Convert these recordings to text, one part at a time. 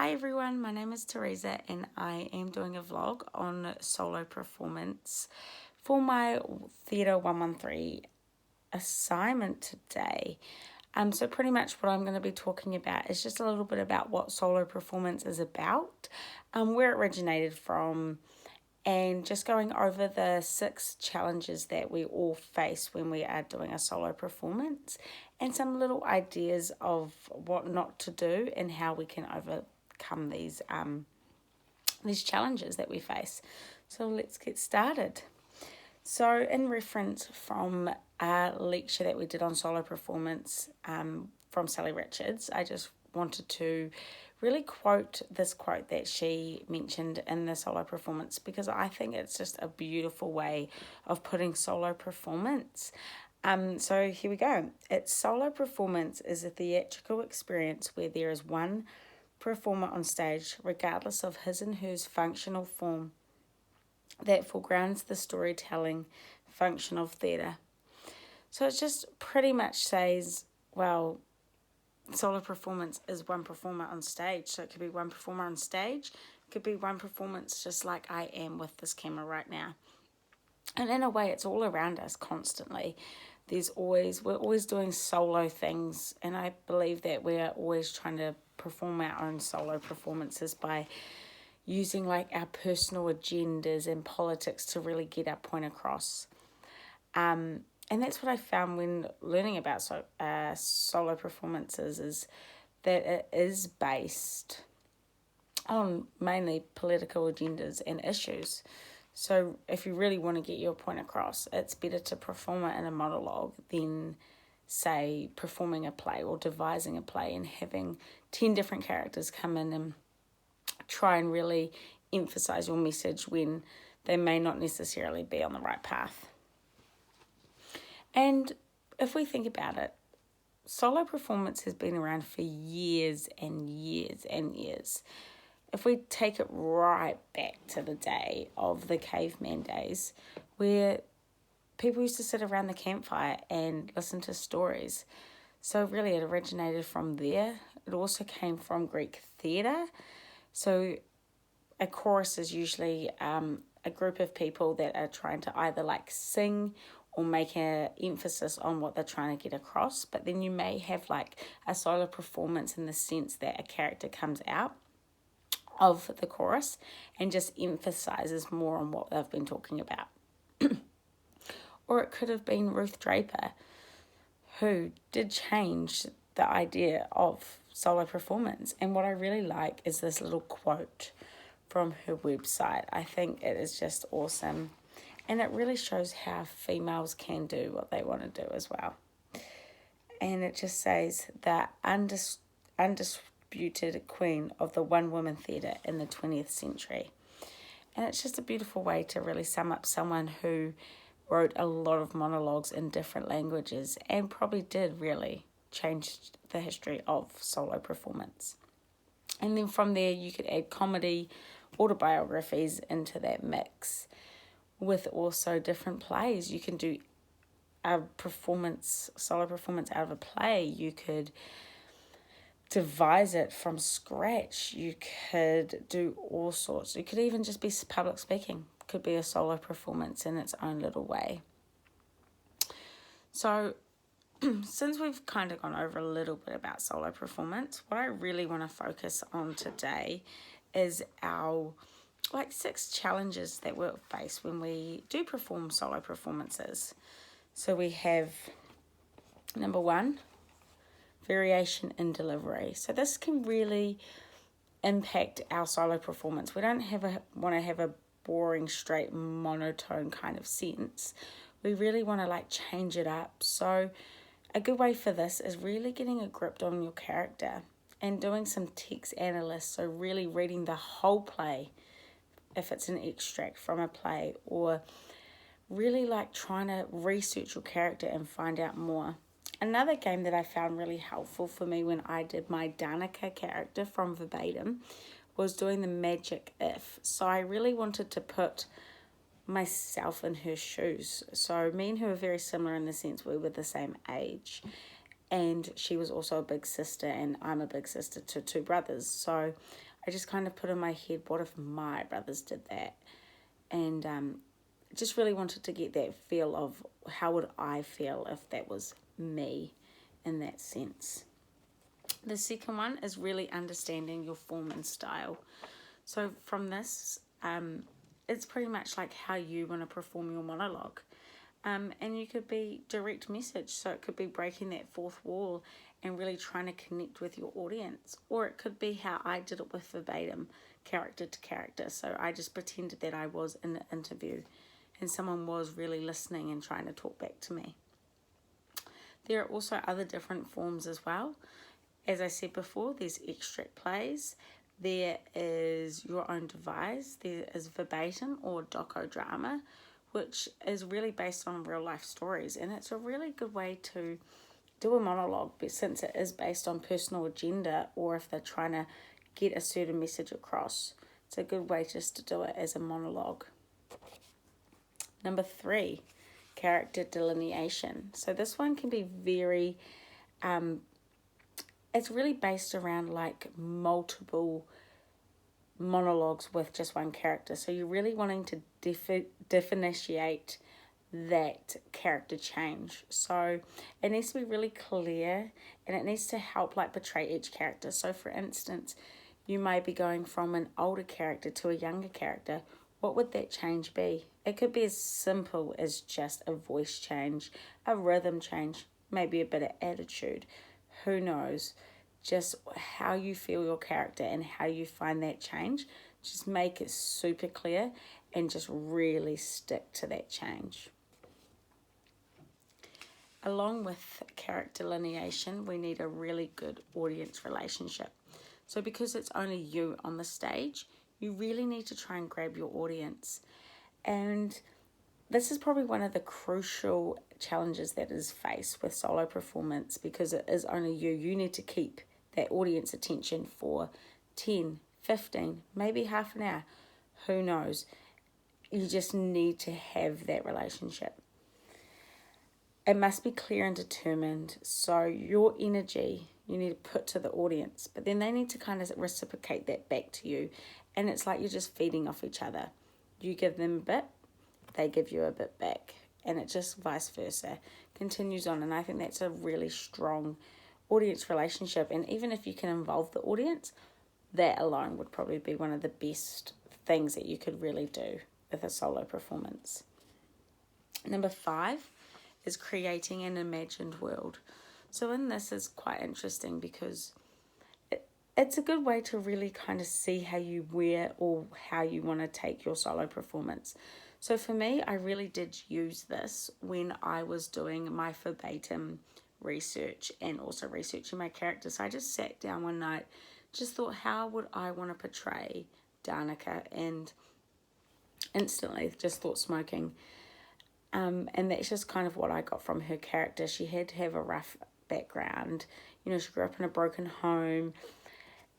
Hi everyone, my name is Teresa and I am doing a vlog on solo performance for my Theatre 113 assignment today. So pretty much what I'm going to be talking about is just a little bit about what solo performance is about, where it originated from, and just going over the 6 challenges that we all face when we are doing a solo performance, and some little ideas of what not to do and how we can overcome these challenges that we face. So let's get started. So in reference from a lecture that we did on solo performance from Sally Richards, I just wanted to really quote this quote that she mentioned in the solo performance, because I think it's just a beautiful way of putting solo performance. So here we go. It's solo performance is a theatrical experience where there is one performer on stage, regardless of his and hers functional form, that foregrounds the storytelling function of theatre. So it just pretty much says, well, solo performance is one performer on stage. So it could be one performer on stage, it could be one performance just like I am with this camera right now. And in a way, it's all around us constantly. We're always doing solo things, and I believe that we're always trying to perform our own solo performances by using like our personal agendas and politics to really get our point across. And that's what I found when learning about solo performances, is that it is based on mainly political agendas and issues. So if you really want to get your point across, it's better to perform it in a monologue than, say, performing a play or devising a play and having 10 different characters come in and try and really emphasize your message when they may not necessarily be on the right path. And if we think about it, solo performance has been around for years and years and years. If we take it right back to the day of the caveman days, where people used to sit around the campfire and listen to stories. So really it originated from there. It also came from Greek theatre. So a chorus is usually a group of people that are trying to either like sing or make an emphasis on what they're trying to get across. But then you may have like a solo performance in the sense that a character comes out of the chorus and just emphasizes more on what they've been talking about. Or it could have been Ruth Draper, who did change the idea of solo performance. And what I really like is this little quote from her website. I think it is just awesome. And it really shows how females can do what they want to do as well. And it just says that undisputed queen of the one-woman theatre in the 20th century. And it's just a beautiful way to really sum up someone who wrote a lot of monologues in different languages and probably did really change the history of solo performance. And then from there, you could add comedy, autobiographies into that mix, with also different plays. You can do a solo performance out of a play. You could devise it from scratch. You could do all sorts. It could even just be public speaking. It could be a solo performance in its own little way. So since we've kind of gone over a little bit about solo performance, what I really want to focus on today is our 6 challenges that we'll face when we do perform solo performances. So we have number 1, variation in delivery. So this can really impact our solo performance. We don't want to have a boring, straight, monotone kind of sense. We really want to change it up. So a good way for this is really getting a grip on your character and doing some text analysis. So really reading the whole play if it's an extract from a play, or really trying to research your character and find out more. Another game that I found really helpful for me when I did my Danica character from verbatim was doing the magic if. So I really wanted to put myself in her shoes. So me and her are very similar in the sense we were the same age. And she was also a big sister, and I'm a big sister to two brothers. So I just kind of put in my head, what if my brothers did that? And just really wanted to get that feel of how would I feel if that was me in that sense. The second one is really understanding your form and style. So from this, it's pretty much like how you want to perform your monologue. And you could be direct message, so it could be breaking that fourth wall and really trying to connect with your audience. Or it could be how I did it with verbatim, character to character. So I just pretended that I was in the interview and someone was really listening and trying to talk back to me. There are also other different forms as well. As I said before, there's extract plays, there is your own device, there is verbatim or docodrama, which is really based on real life stories, and it's a really good way to do a monologue, but since it is based on personal agenda, or if they're trying to get a certain message across, it's a good way just to do it as a monologue. Number 3, character delineation. So this one can be very it's really based around like multiple monologues with just one character. So you're really wanting to differentiate that character change. So it needs to be really clear, and it needs to help like portray each character. So for instance, you may be going from an older character to a younger character. What would that change be? It could be as simple as just a voice change, a rhythm change, maybe a bit of attitude. Who knows? Just how you feel your character and how you find that change. Just make it super clear and just really stick to that change. Along with character delineation, we need a really good audience relationship. So because it's only you on the stage, you really need to try and grab your audience. And this is probably one of the crucial challenges that is faced with solo performance, because it is only you. You need to keep that audience attention for 10, 15, maybe half an hour. Who knows? You just need to have that relationship. It must be clear and determined. So your energy you need to put to the audience, but then they need to kind of reciprocate that back to you. And it's like you're just feeding off each other. You give them a bit, they give you a bit back, and it just vice versa continues on. And I think that's a really strong audience relationship. And even if you can involve the audience, that alone would probably be one of the best things that you could really do with a solo performance. Number 5 is creating an imagined world. So in this is quite interesting because it's a good way to really kind of see how you wear or how you want to take your solo performance. So for me, I really did use this when I was doing my verbatim research and also researching my character. So I just sat down one night, just thought, how would I want to portray Danica? And instantly just thought smoking. And that's just kind of what I got from her character. She had to have a rough background. You know, she grew up in a broken home.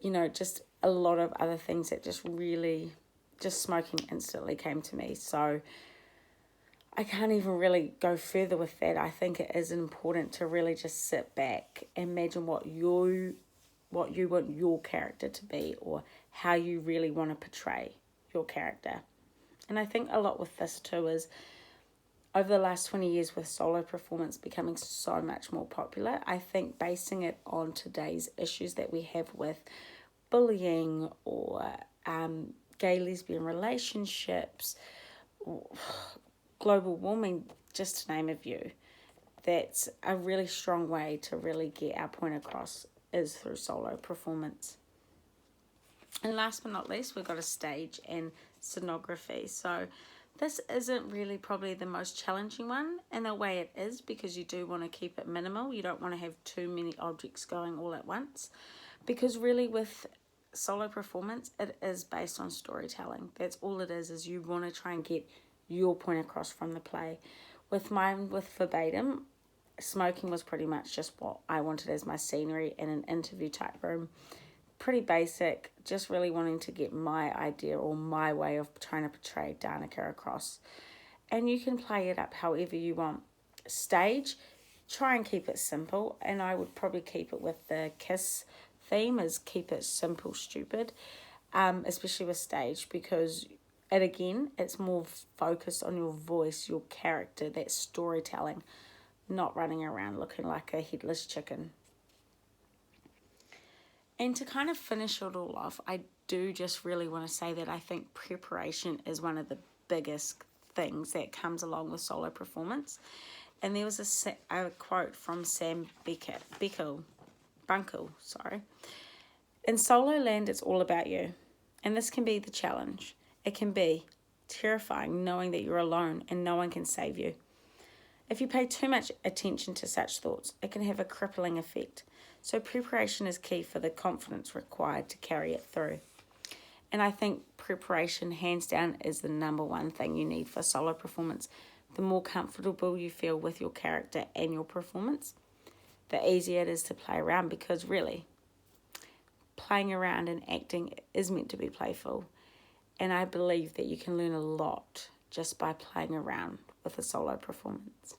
You know, just a lot of other things that just really, just smoking instantly came to me. So I can't even really go further with that. I think it is important to really just sit back and imagine what you want your character to be, or how you really want to portray your character. And I think a lot with this too is, over the last 20 years with solo performance becoming so much more popular, I think basing it on today's issues that we have with bullying or gay lesbian relationships, global warming, just to name a few, that's a really strong way to really get our point across is through solo performance. And last but not least, we've got a stage and scenography. So this isn't really probably the most challenging one. In a way it is, because you do want to keep it minimal. You don't want to have too many objects going all at once. Because really with solo performance, it is based on storytelling. That's all it is you want to try and get your point across from the play. With mine, with verbatim, smoking was pretty much just what I wanted as my scenery in an interview type room. Pretty basic, just really wanting to get my idea or my way of trying to portray Danica across. And you can play it up however you want. Stage, try and keep it simple, and I would probably keep it with the KISS theme, is keep it simple, stupid, especially with stage, because it's more focused on your voice, your character, that storytelling, not running around looking like a headless chicken. And to kind of finish it all off, I do just really want to say that I think preparation is one of the biggest things that comes along with solo performance. And there was a quote from Sam Bunkle. In solo land, it's all about you. And this can be the challenge. It can be terrifying knowing that you're alone and no one can save you. If you pay too much attention to such thoughts, it can have a crippling effect. So preparation is key for the confidence required to carry it through. And I think preparation, hands down, is the number one thing you need for solo performance. The more comfortable you feel with your character and your performance, the easier it is to play around, because really, playing around and acting is meant to be playful. And I believe that you can learn a lot just by playing around with a solo performance.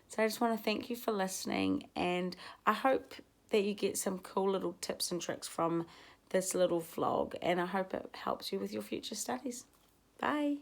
So I just want to thank you for listening, and I hope that you get some cool little tips and tricks from this little vlog, and I hope it helps you with your future studies. Bye.